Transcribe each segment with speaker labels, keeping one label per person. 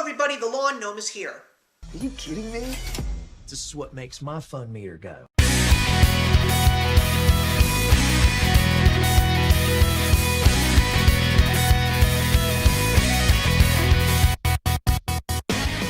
Speaker 1: everybody, the Lawn Gnome is here.
Speaker 2: Are you kidding me?
Speaker 3: This is what makes my fun meter go.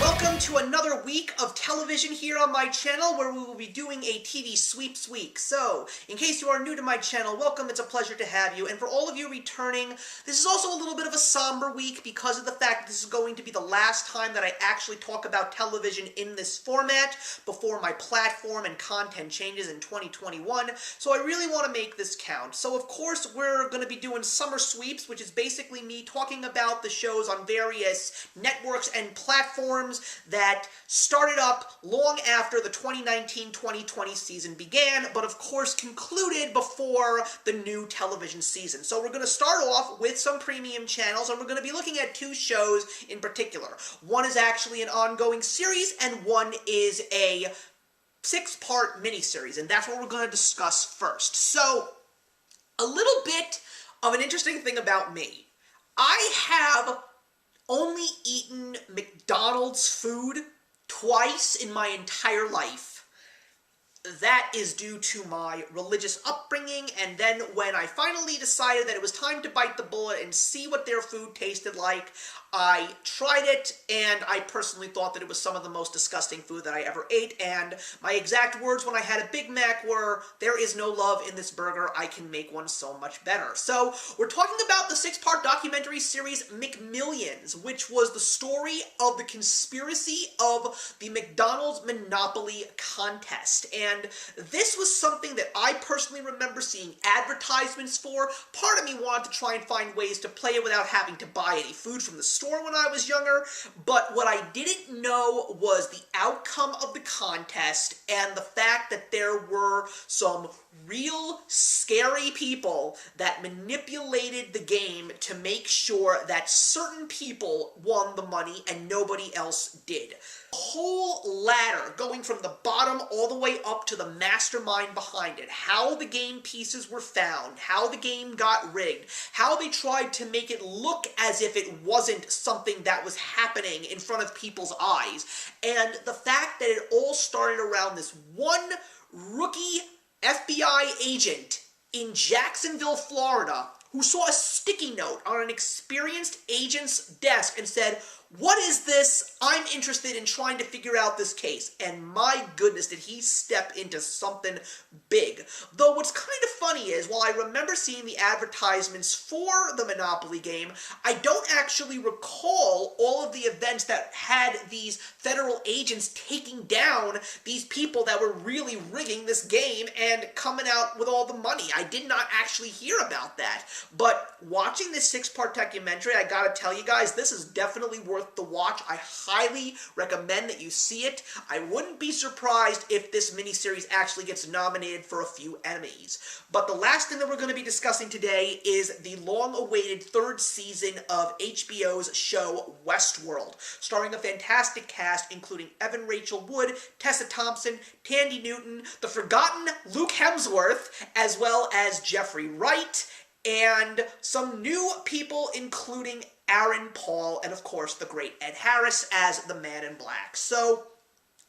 Speaker 1: Welcome to another week of television here on my channel, where we will be doing a TV sweeps week. So, in case you are new to my channel, welcome, it's a pleasure to have you. And for all of you returning, this is also a little bit of a somber week because of the fact that this is going to be the last time that I actually talk about television in this format before my platform and content changes in 2021. So I really want to make this count. So of course, we're going to be doing summer sweeps, which is basically me talking about the shows on various networks and platforms that started up long after the 2019-2020 season began, but of course concluded before the new television season. So we're going to start off with some premium channels, and we're going to be looking at two shows in particular. One is actually an ongoing series, and one is a 6-part miniseries, and that's what we're going to discuss first. So, a little bit of an interesting thing about me. I have only eaten McDonald's food twice in my entire life. That is due to my religious upbringing, and then when I finally decided that it was time to bite the bullet and see what their food tasted like, I tried it, and I personally thought that it was some of the most disgusting food that I ever ate, and my exact words when I had a Big Mac were, "There is no love in this burger, I can make one so much better." So, we're talking about the 6-part documentary series McMillions, which was the story of the conspiracy of the McDonald's Monopoly contest, and this was something that I personally remember seeing advertisements for. Part of me wanted to try and find ways to play it without having to buy any food from the store when I was younger, but what I didn't know was the outcome of the contest and the fact that there were some real scary people that manipulated the game to make sure that certain people won the money and nobody else did. The whole ladder going from the bottom all the way up to the mastermind behind it, how the game pieces were found, how the game got rigged, how they tried to make it look as if it wasn't something that was happening in front of people's eyes, and the fact that it all started around this one rookie FBI agent in Jacksonville, Florida, who saw a sticky note on an experienced agent's desk and said, "What is this? I'm interested in trying to figure out this case." And my goodness, did he step into something big. Though what's kind of funny is, while I remember seeing the advertisements for the Monopoly game, I don't actually recall all of the events that had these federal agents taking down these people that were really rigging this game and coming out with all the money. I did not actually hear about that. But watching this 6-part documentary, I gotta tell you guys, this is definitely worth the watch. I highly recommend that you see it. I wouldn't be surprised if this miniseries actually gets nominated for a few Emmys. But the last thing that we're going to be discussing today is the long-awaited 3rd season of HBO's show Westworld, starring a fantastic cast including Evan Rachel Wood, Tessa Thompson, Tandy Newton, the forgotten Luke Hemsworth, as well as Jeffrey Wright, and some new people including Aaron Paul, and of course the great Ed Harris as the Man in Black. So,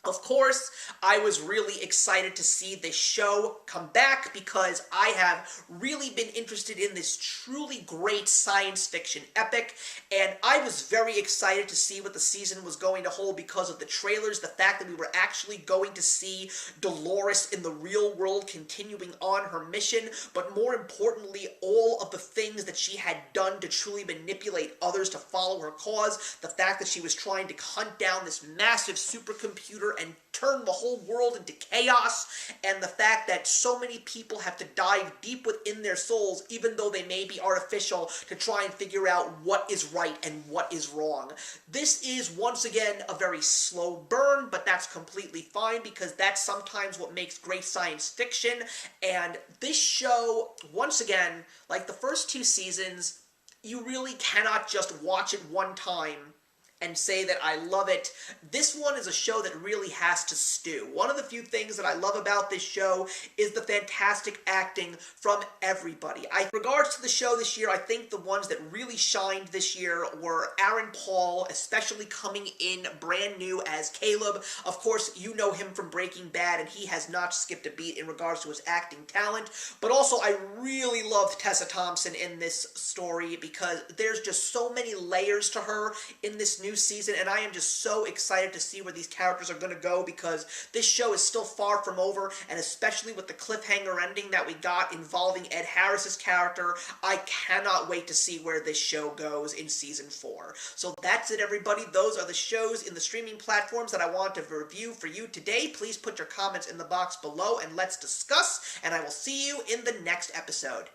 Speaker 1: of course, I was really excited to see this show come back because I have really been interested in this truly great science fiction epic, and I was very excited to see what the season was going to hold because of the trailers, the fact that we were actually going to see Dolores in the real world continuing on her mission, but more importantly, all of the things that she had done to truly manipulate others to follow her cause, the fact that she was trying to hunt down this massive supercomputer and turn the whole world into chaos, and the fact that so many people have to dive deep within their souls, even though they may be artificial, to try and figure out what is right and what is wrong. This is, once again, a very slow burn, but that's completely fine because that's sometimes what makes great science fiction, and this show, once again, like the first 2 seasons, you really cannot just watch it one time and say that I love it. This one is a show that really has to stew. One of the few things that I love about this show is the fantastic acting from everybody. In regards to the show this year, I think the ones that really shined this year were Aaron Paul, especially coming in brand new as Caleb. Of course, you know him from Breaking Bad, and he has not skipped a beat in regards to his acting talent. But also, I really loved Tessa Thompson in this story because there's just so many layers to her in this new season, and I am just so excited to see where these characters are going to go because this show is still far from over, and especially with the cliffhanger ending that we got involving Ed Harris's character, I cannot wait to see where this show goes in season 4. So that's it, everybody. Those are the shows in the streaming platforms that I want to review for you today. Please put your comments in the box below and let's discuss, and I will see you in the next episode.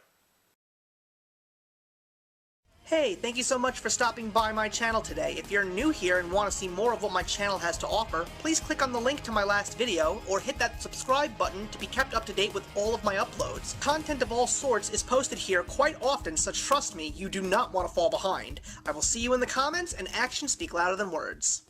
Speaker 1: Hey, thank you so much for stopping by my channel today. If you're new here and want to see more of what my channel has to offer, please click on the link to my last video, or hit that subscribe button to be kept up to date with all of my uploads. Content of all sorts is posted here quite often, so trust me, you do not want to fall behind. I will see you in the comments, and actions speak louder than words.